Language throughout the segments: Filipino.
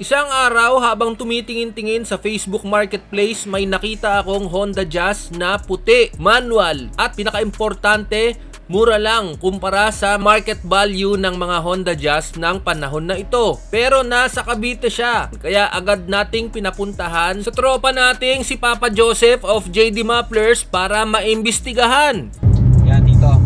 Isang araw habang tumitingin-tingin sa Facebook Marketplace, may nakita akong Honda Jazz na puti, manual at pinaka-importante, mura lang kumpara sa market value ng mga Honda Jazz ng panahon na ito. Pero nasa Cavite siya, kaya agad nating pinapuntahan sa tropa nating si Papa Joseph of JD Mufflers para maimbestigahan. Yan dito,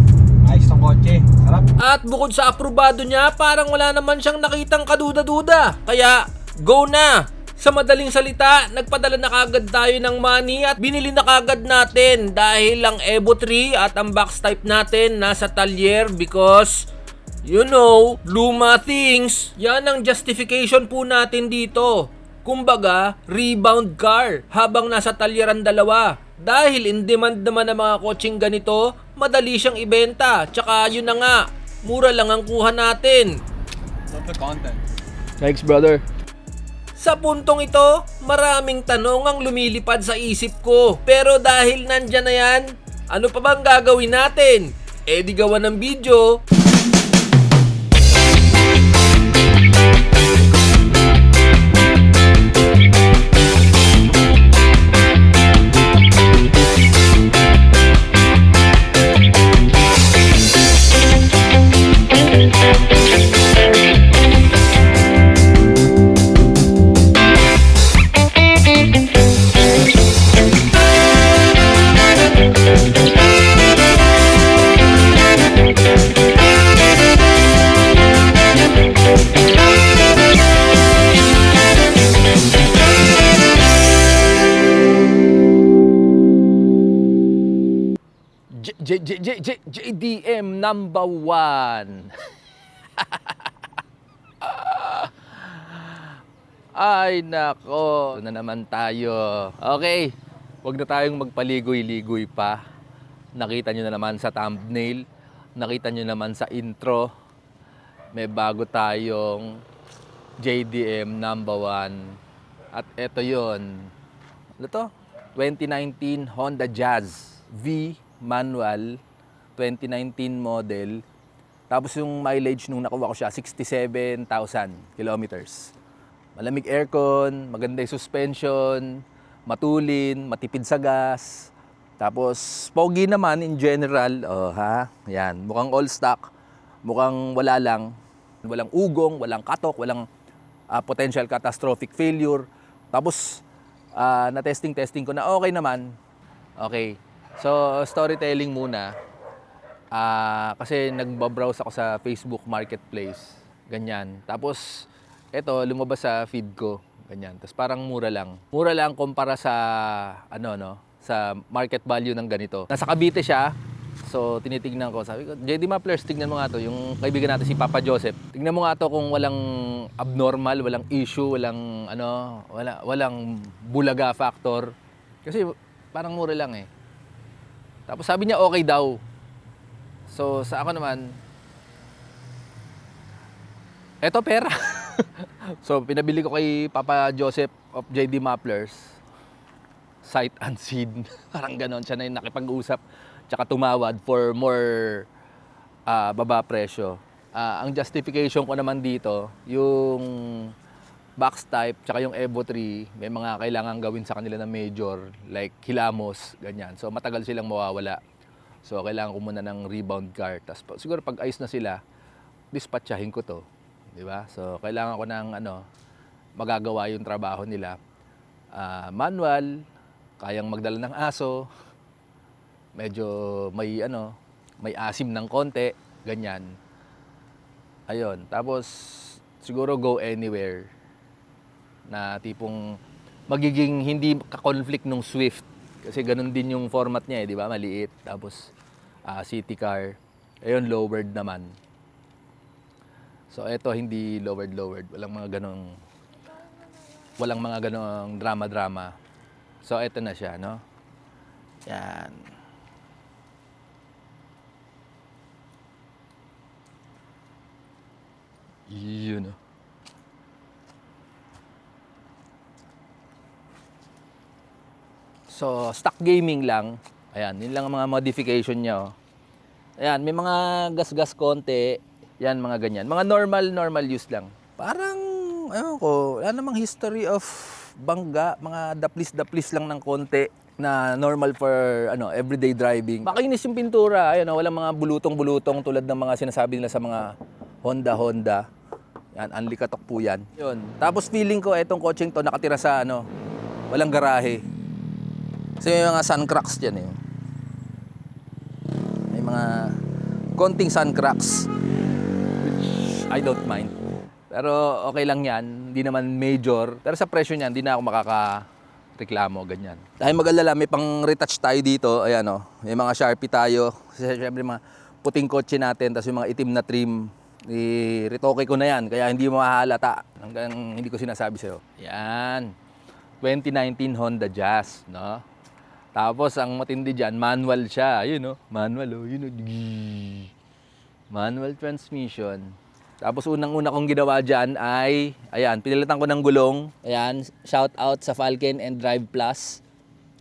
ayos tong kotse, sarap. At bukod sa aprobado niya, parang wala naman siyang nakitang kaduda-duda. Kaya, go na! Sa madaling salita, nagpadala na kagad tayo ng money at binili na kagad natin dahil ang Evo 3 at ang box type natin nasa talyer because, you know, luma things. Yan ang justification po natin dito. Kumbaga, rebound car habang nasa talyer ang dalawa. Dahil in demand naman ang mga kotseng ganito, madali siyang ibenta. Tsaka yun na nga, mura lang ang kuha natin. Love the content. Thanks, brother. Sa puntong ito, maraming tanong ang lumilipad sa isip ko. Pero dahil nandyan na yan, ano pa bang gagawin natin? Eh di gawa ng video. JDM number 1. Ay nako, na naman tayo. Okay, wag na tayong magpaligoy-ligoy pa. Nakita nyo na naman sa thumbnail, nakita nyo naman sa intro. May bago tayong JDM number 1. At eto yon. Ano to? 2019 Honda Jazz V manual, 2019 model. Tapos yung mileage nung nakuha ko siya, 67,000 kilometers. Malamig aircon, maganda yung suspension, matulin, matipid sa gas. Tapos pogi naman in general. Oh, ha? Yan, mukhang all stock. Mukhang wala lang. Walang ugong, walang katok, walang potential catastrophic failure. Tapos na-testing ko na okay naman. Okay. So, storytelling muna. Kasi nagbabrowse ako sa Facebook Marketplace. Ganyan. Tapos, eto, lumabas sa feed ko. Ganyan. Tapos parang mura lang. Mura lang kumpara sa, sa market value ng ganito. Nasa Cavite siya. So, tinitignan ko. Sabi ko, JD Mufflers, tignan mo nga to. Yung kaibigan natin si Papa Joseph. Tignan mo nga to kung walang abnormal, walang issue, walang bulaga factor. Kasi parang mura lang eh. Tapos sabi niya okay daw. So sa ako naman, eto pera. So pinabili ko kay Papa Joseph of JD Mufflers. Sight unseen. Parang ganon siya na yung nakipag-usap. Tsaka tumawad for more baba presyo. Ang justification ko naman dito, yung box type, tsaka yung Evo 3, may mga kailangan gawin sa kanila na major, like hilamos, ganyan. So, matagal silang mawawala. So, kailangan ko muna ng rebound car. Tapos, siguro pag ayos na sila, dispatchahin ko to. Di ba? So, kailangan ko ng, magagawa yung trabaho nila. Manual, kayang magdala ng aso, medyo may asim ng konti, ganyan. Ayun. Tapos, siguro go anywhere. Na tipong magiging hindi ka-conflict nung Swift. Kasi ganun din yung format niya eh, di ba? Maliit. Tapos city car. Ayun, lowered naman. So eto hindi lowered. Walang mga ganong drama-drama. So eto na siya, no? Yan. Yun, no? So, stock gaming lang. Ayan, yun lang ang mga modification niya. Oh. Ayan, may mga gas-gas konti. Yan, mga ganyan. Mga normal use lang. Parang ewan ko, wala namang history of bangga, mga daplis-daplis lang ng konti na normal for everyday driving. Makinis yung pintura, ayun, walang mga bulutong-bulutong tulad ng mga sinasabi nila sa mga Honda. Yan, anlikatok po yan. Yun. Tapos feeling ko etong kotseng to nakatira sa walang garahe. Kasi may mga sun cracks dyan eh. May mga konting sun cracks, which I don't mind. Pero okay lang yan, hindi naman major. Pero sa presyo niyan, hindi na ako makakareklamo, ganyan. Dahil mag-alala, may pang retouch tayo dito. Ayan may mga Sharpie tayo. Kasi syempre mga puting kotse natin, tapos yung mga itim na trim, retoke ko na yan. Kaya hindi mo mahalata hanggang hindi ko sinasabi sa'yo. Yan. 2019 Honda Jazz, no? Tapos ang matindi dyan, manual siya. Ayun, manual, manual transmission. Tapos unang-una kong ginawa dyan ay, ayan, pinilitan ko ng gulong. Ayan, shout out sa Falken and Drive Plus.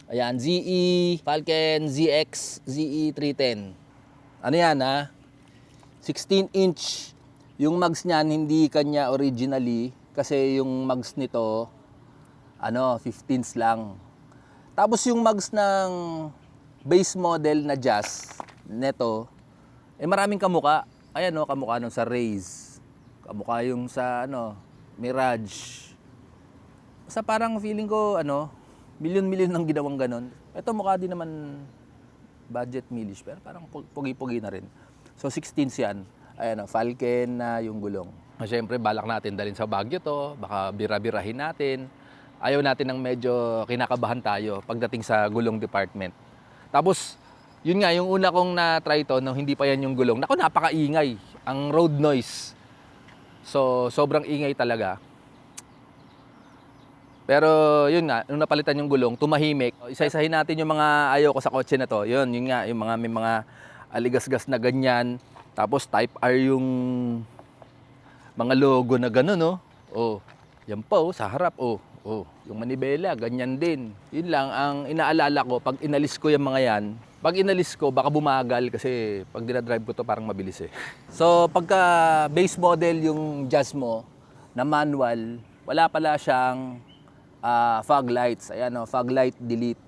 Ayan, ZE, Falken ZX, ZE 310. Ano yan, 16-inch. Yung mags niyan, hindi kanya originally. Kasi yung mags nito, 15s lang. Tapos yung mags ng base model na Jazz, neto, maraming kamuka. Ayan kamuka sa Raze. Kamuka yung sa Mirage. Basta parang feeling ko milyon-milyon ng ginawang ganon. Ito mukha din naman budget millish, pero parang pugi-pugi na rin. So 16s yan. Ayan Falken na yung gulong. Siyempre balak natin dalhin sa Baguio to, baka bira-birahin natin. Ayaw natin ng medyo kinakabahan tayo pagdating sa gulong department. Tapos, yun nga, yung una kong na-try to, nung hindi pa yan yung gulong, naku, napakaingay. Ang road noise. So, sobrang ingay talaga. Pero, yun nga, nung napalitan yung gulong, tumahimik. Isa-isahin natin yung mga ayaw ko sa kotse na to. Yun nga, yung may mga aligasgas na ganyan. Tapos, Type R yung mga logo na gano'n, yan pa, sa harap, yung manibela, ganyan din. Yun lang, ang inaalala ko, pag inalis ko yung mga yan, pag inalis ko, baka bumagal kasi pag dinadrive ko to parang mabilis eh. So, pagka base model yung Jazz mo, na manual, wala pala siyang fog lights. Ayan fog light delete.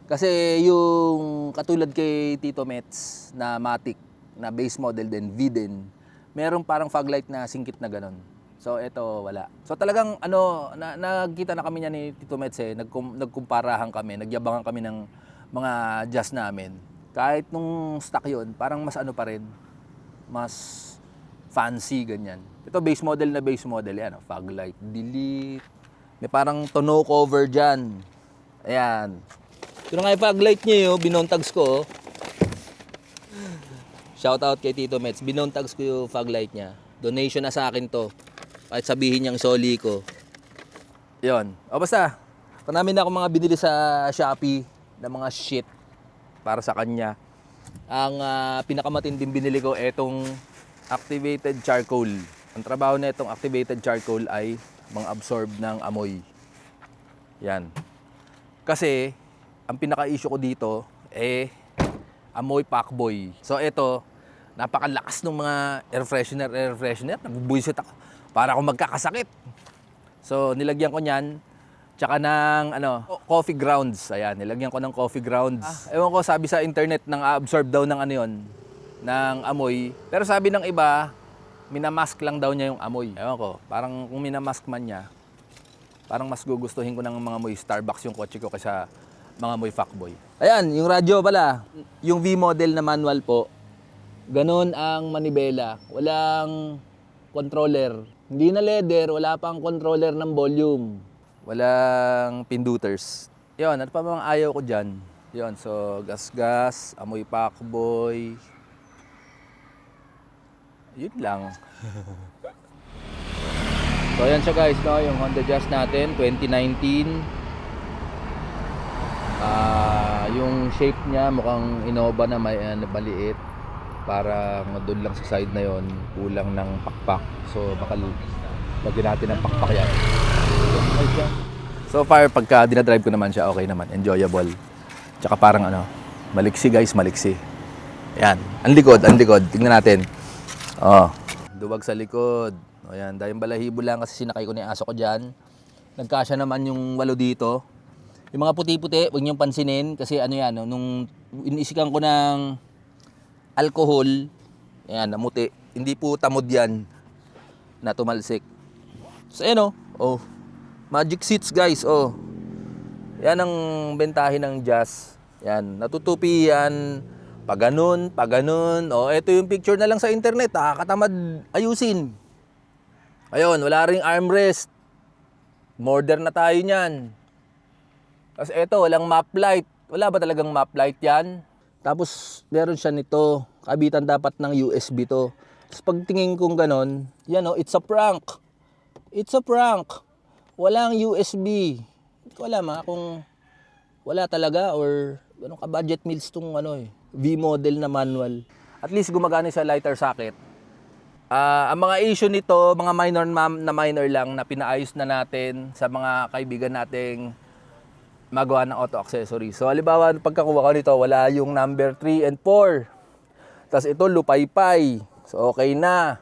Kasi yung katulad kay Tito Mets na Matic, na base model din, V din, merong parang fog light na singkit na ganon. So, ito, wala. So, talagang, nagkita na kami niya ni Tito Mets nagkumparahan kami, nagyabangan kami ng mga Jazz namin. Kahit nung stock yun, parang mas pa rin, mas fancy, ganyan. Ito, base model na base model, yan, fog light, delete. May parang tonneau cover dyan. Ayan. Ito na nga yung fog light niya, binontags ko, Shout out kay Tito Mets, binontags ko yung fog light niya. Donation na sa akin to. Kahit sabihin niyang soli ko. Yun. O basta, marami na akong mga binili sa Shopee na mga shit para sa kanya. Ang pinakamatinding binili ko etong activated charcoal. Ang trabaho na itong activated charcoal ay mang-absorb ng amoy. Yan. Kasi, ang pinaka-issue ko dito, amoy Pacboy. So ito, napakalakas ng mga air freshener. Nabubuisit ako. Para akong magkakasakit. So, nilagyan ko niyan. Tsaka ng coffee grounds. Ayan, nilagyan ko ng coffee grounds. Ewan ko, sabi sa internet, nang absorb daw ng ng amoy. Pero sabi ng iba, minamask lang daw niya yung amoy. Ewan ko, parang kung minamask man niya, parang mas gugustuhin ko ng mga amoy Starbucks yung kotse ko kaysa mga amoy fuckboy. Ayan, yung radyo pala. Yung V model na manual po, ganun ang manibela. Walang controller. Hindi na leather, wala pang controller ng volume. Walang pinduters. Yun, ano pa mga ayaw ko dyan? Yun, so gas-gas, amoy Pacboy. Yun lang. So ayan siya guys, no? Yung Honda Jazz natin, 2019. Yung shape niya mukhang Innova na may maliit. Para doon lang sa side na yon, kulang ng pakpak. So baka lagyan natin ng pakpak yan. So far, pagka dinadrive ko naman siya, okay naman, enjoyable. Tsaka parang maliksi guys, maliksi. Ayan, ang likod. Tingnan natin. Duwag sa likod. O yan, dahil balahibo lang kasi sinakay ko na yung aso ko dyan. Nagkasya naman yung 8 dito. Yung mga puti-puti, huwag niyong pansinin kasi ano yan, no, nung inisikan ko ng alcohol, ayan, namuti. Hindi po tamod yan na tumalsik. So ayan oh, magic seats guys, oh. Yan ang bentahe ng Jazz. Yan, natutupi yan. Pag ganun. Oh, ito yung picture na lang sa internet. Nakakatamad ayusin. Ayun, wala ring armrest. Modern na tayo niyan. Tapos ito, walang map light. Wala ba talagang map light yan? Tapos meron siya nito. Kabitan dapat ng USB to. Tapos pagtingin kong ganon, yan oh, it's a prank. It's a prank. Walang USB. Hindi ko alam kung wala talaga or ano ka budget meals tong V model na manual. At least gumagana sa lighter socket. Ang mga issue nito, mga minor lang na pinaayos na natin sa mga kaibigan nating magawa ng auto accessory. So halimbawa pagkakuha ko nito, wala yung number 3 and 4. Tapos ito lupaypay. So okay na.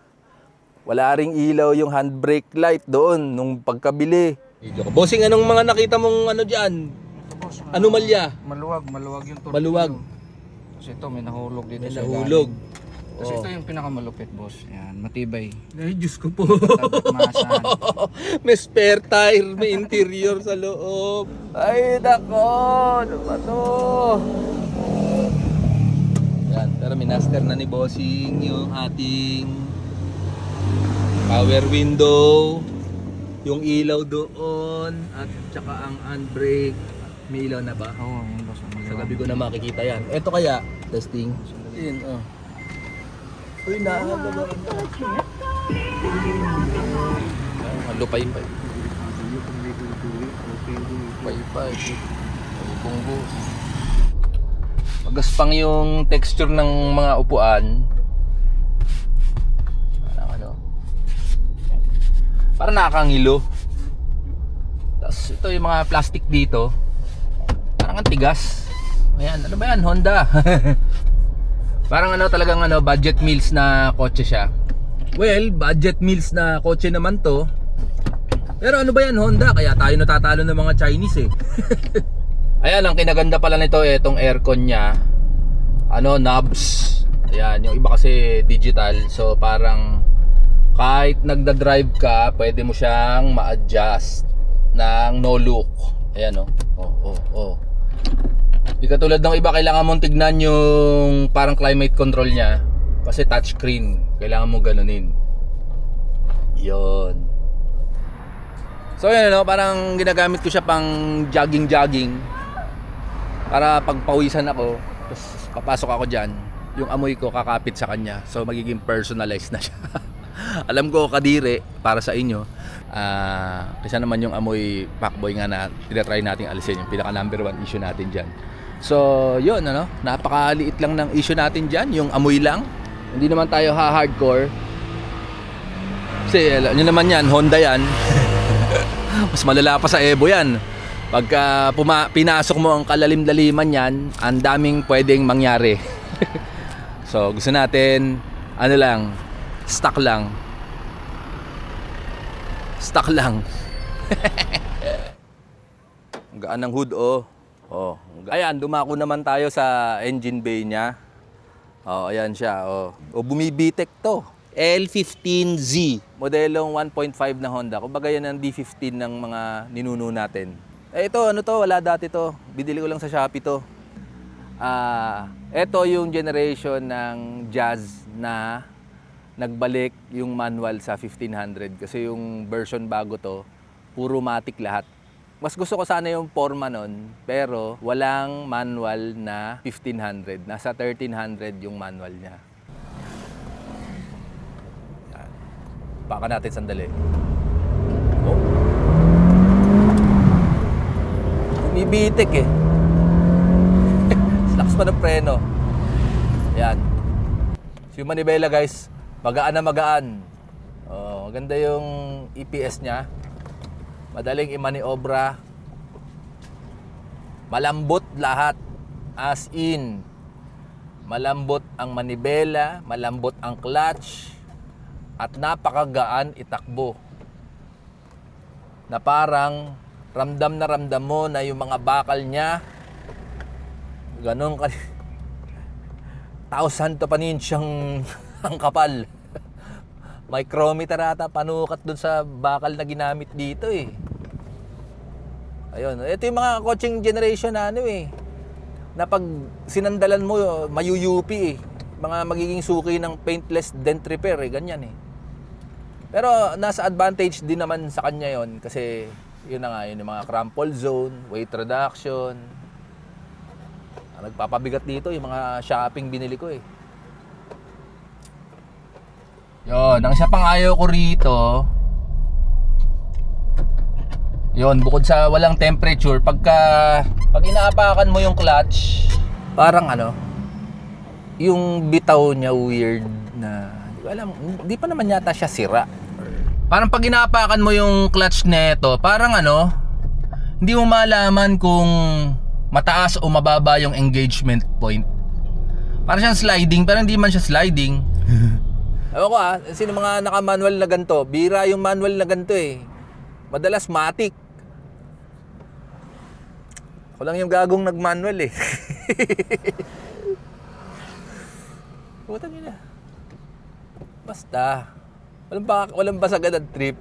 Wala ring ilaw yung handbrake light doon nung pagkabili. Bossing, anong mga nakita mong dyan? Boss, Anomalya? maluwag yung tornilyo. Maluwag. Kasi ito, may nahulog dito May sa nahulog. ilalim. Kasi ito yung pinakamalupit, boss. Yan, matibay. Ay, Diyos ko po. Maasahan. May spare tire, may interior sa loob. Ay, nako! Ano ba to? Yan, pero minaster na ni Bossing yung ating power window, yung ilaw doon, at saka ang handbrake. May ilaw na ba? Oo, yun, boss. Sa gabi ko na makikita yan. Ito kaya, testing. Yun, oh. Uy, nakakagawa ka na. Lupay-pay. Lupay-pay. Bunggo. Magaspang yung texture ng mga upuan. Parang nakakangilo. Tapos ito yung mga plastic dito. Parang ang tigas. Ayan, ano ba yan? Honda. Parang talagang budget meals na kotse siya. Well, budget meals na kotse naman to. Pero ano ba yan? Honda. Kaya tayo natatalo ng mga Chinese eh. Ayan, ang kinaganda pala nito itong aircon niya. Knobs. Ayan, yung iba kasi digital. So parang kahit nagda-drive ka, pwede mo siyang ma-adjust ng no look. Ayan oh. Di katulad ng iba, kailangan mong tignan yung parang climate control niya kasi touchscreen. Kailangan mo ganunin. Yon. So yan parang ginagamit ko siya pang jogging para pagpawisan ako. Tapos papasok ako dyan, yung amoy ko kakapit sa kanya. So magiging personalized na siya. Alam ko kadire para sa inyo. Kasi naman yung amoy Pacboy nga na tinatry natin alisin, yung pinaka number 1 issue natin dyan. So yun napakaliit lang ng issue natin dyan, yung amoy lang. Hindi naman tayo hardcore. Kasi alam nyo naman yan, Honda yan. Mas malala pa sa Evo yan. Pagka pinasok mo ang kalalim-laliman yan, ang daming pwedeng mangyari. So gusto natin stock lang. Gaan ng hood ayan, dumako naman tayo sa engine bay niya. Ayan siya bumibitek to. L15Z, modelong 1.5 na Honda. Kumbaga yan ang D15 ng mga ninuno natin. Ito, wala dati to. Bidili ko lang sa Shopee to. Ito yung generation ng Jazz na nagbalik yung manual sa 1500 kasi yung version bago to, puro matic lahat. Mas gusto ko sana yung Forma nun, pero walang manual na 1500. Nasa 1300 yung manual niya. Yan. Baka natin sandali. Umibitik eh. Lakas pa ng preno. Yan. So yung manibela guys, magaan na magaan. Maganda yung EPS niya. Madaling imaniobra. Malambot lahat. As in, malambot ang manibela, malambot ang clutch, at napakagaan itakbo. Na parang ramdam na ramdam mo na yung mga bakal niya ganun ka. Thousand to panin siyang ang kapal. Micrometer ata panukat dun sa bakal na ginamit dito eh. Ayun, ito yung mga coaching generation na ano eh. Na pag sinandalan mo, mayuyupi eh. Mga magiging suki ng paintless dent repair eh, ganyan eh. Pero nasa advantage din naman sa kanya yon kasi yun na nga, yun yung mga crumple zone, weight reduction. Nagpapabigat dito yung mga shopping binili ko eh. Yun, ang isa pang ayaw ko rito, yun, bukod sa walang temperature, pag inaapakan mo yung clutch, parang ano, yung bitaw niya weird na, di ko alam, hindi pa naman yata siya sira. Parang pag inaapakan mo yung clutch neto, parang ano, hindi mo malaman kung mataas o mababa yung engagement point. Parang siyang sliding, pero hindi man siya sliding. Ewan ko sino mga naka-manual na ganito, bira yung manual na ganito eh. Madalas matic. Ako lang yung gagong nag-manual eh. Putang ina. Basta. Walang basagad ang trip.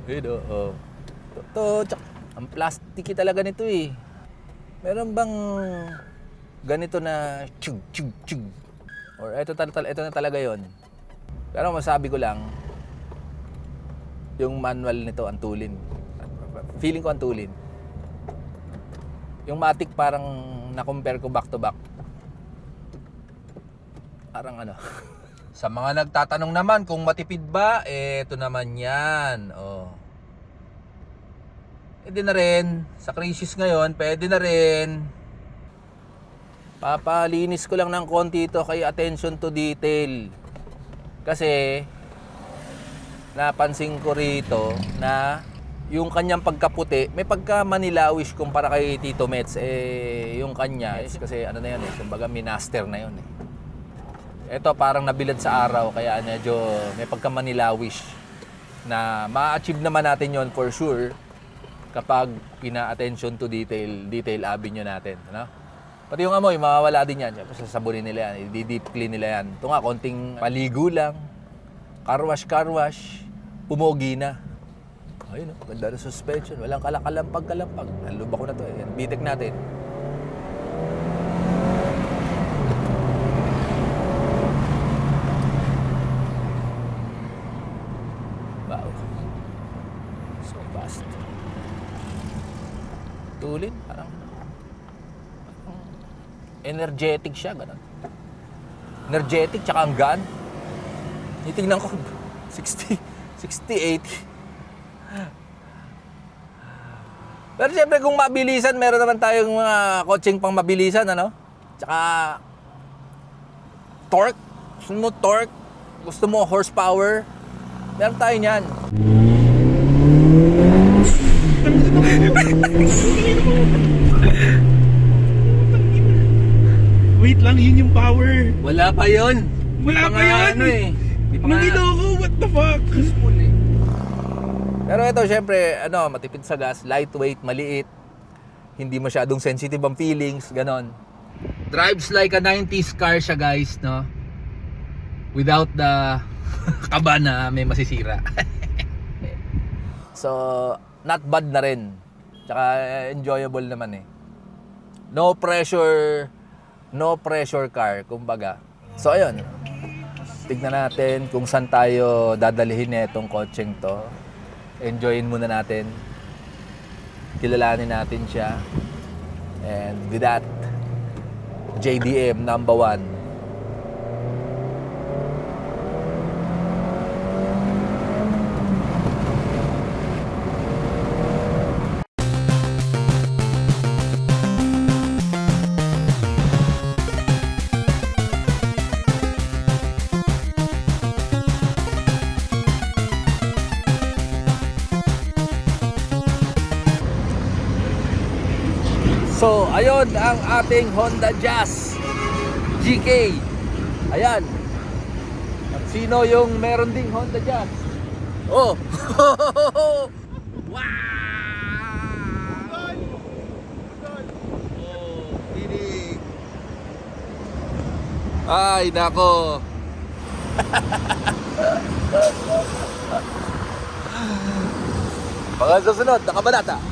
Ito, oh. Ang plastiki talaga nito eh. Meron bang ganito na chug chug chug? Or ito na talaga yon. Pero masabi ko lang, yung manual nito ang tulin. Feeling ko ang tulin. Yung Matic parang na-compare ko back to back. Parang ano. Sa mga nagtatanong naman kung matipid ba, ito naman yan. Oh. Pwede na rin. Sa crisis ngayon, pwede na rin. Papalinis ko lang ng konti ito kay attention to detail. Kasi napansin ko rito na yung kanyang pagkaputi, may pagka manilawish kumpara kay Tito Mets. Yung kanya, kasi ano na yun eh, kumbaga minaster na yun eh. Ito parang nabilad sa araw, kaya medyo may pagka manilawish na ma-achieve naman natin yon for sure kapag pina-attention to detail avenue natin, ano? Pati yung amoy, mawawala din yan. Siyempre, sasabunin nila yan, i-deep clean nila yan. Ito nga, konting paligo lang, car wash, pumogi na. Ayun, ganda na suspension, walang kalampag. Nalubak ko na to eh. Bitek natin. Wow. So fast. Tulin, parang energetic siya, gano'n. Energetic, tsaka ang gaan. Itingnan ko, 60, 80. Pero siyempre kung mabilisan, meron naman tayong mga coaching pang mabilisan, ano? Tsaka torque. Gusto mo torque? Gusto mo horsepower? Meron tayo niyan. Wait lang, yun yung power. Wala pa yun. Wala pa yun. Ano eh. Di pa nga. Nangiloko, what the fuck? Peaceful eh. Pero ito syempre, ano, matipid sa gas, lightweight, maliit. Hindi masyadong sensitive ang feelings, ganon. Drives like a 90s car siya, guys, no? Without the kaba na may masisira. So, not bad na rin. Tsaka enjoyable naman eh. No pressure car, kumbaga. So, ayun. Tignan natin kung saan tayo dadalhin itong coaching to. Enjoyin muna natin. Kilalanin natin siya. And with that, JDM number 1. So, ayun ang ating Honda Jazz GK. Ayan. Sino yung meron ding Honda Jazz? Oh! Wow! Oh, tinig. Ay, nako. Mga susunod, nakabanata.